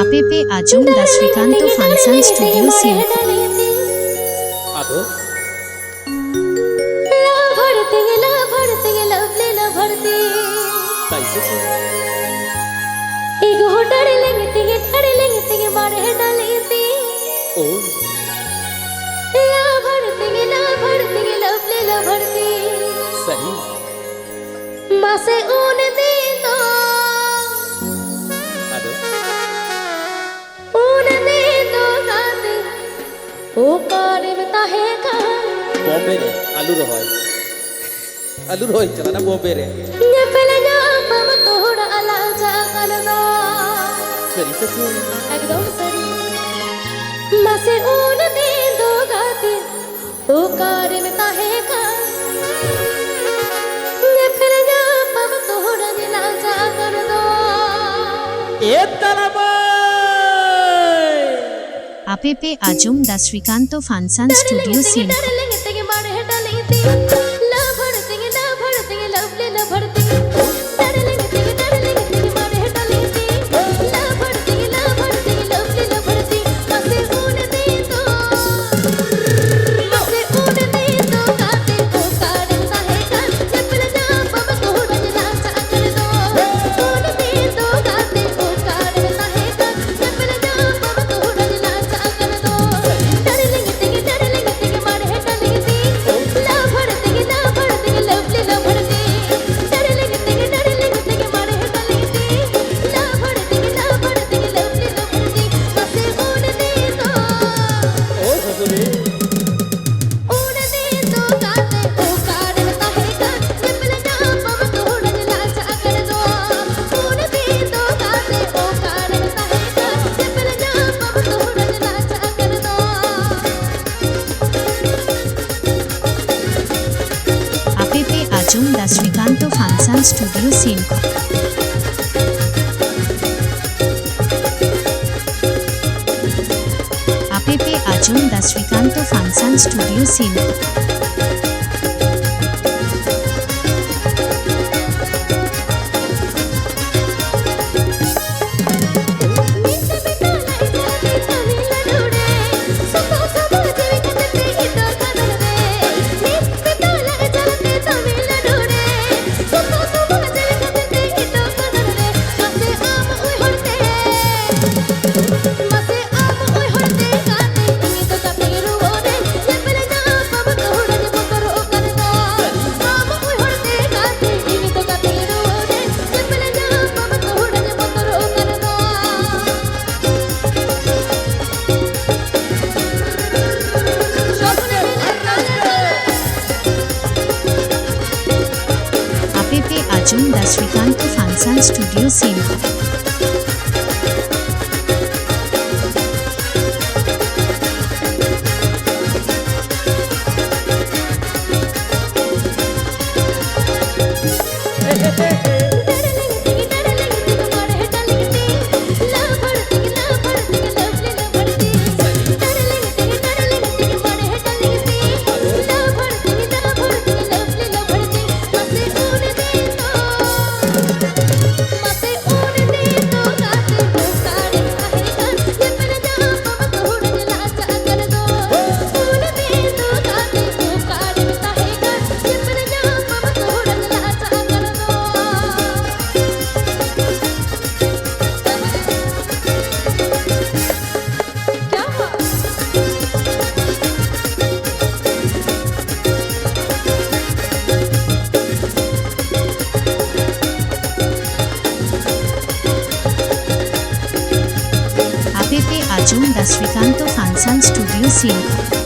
APP Ajum da Srikanto Function Studio Silk आदो ताइसे से ओ सही मासे ऊन दे दो आदो ऊन दे दो गाते ओ कार बता है का बॉम्बे रे आलू रोय चला ना बॉम्बे रे ये पहले ना पम तोड़ा अला जा कर दो सरी से एकदम सरी मासे ऊन दे दो गाते ओ कार बता है का ये पहले ना पम तोड़ा अला जा कर दो ए तलबा APP Ajum da Srikanto Function Studio Silk Ajum da Srikanto Function Studio Silk APP Ajum da Srikanto Function Studio Silk APP Ajum da Srikanto Function Studio Silk APP Ajum da Srikanto Function Studio Silk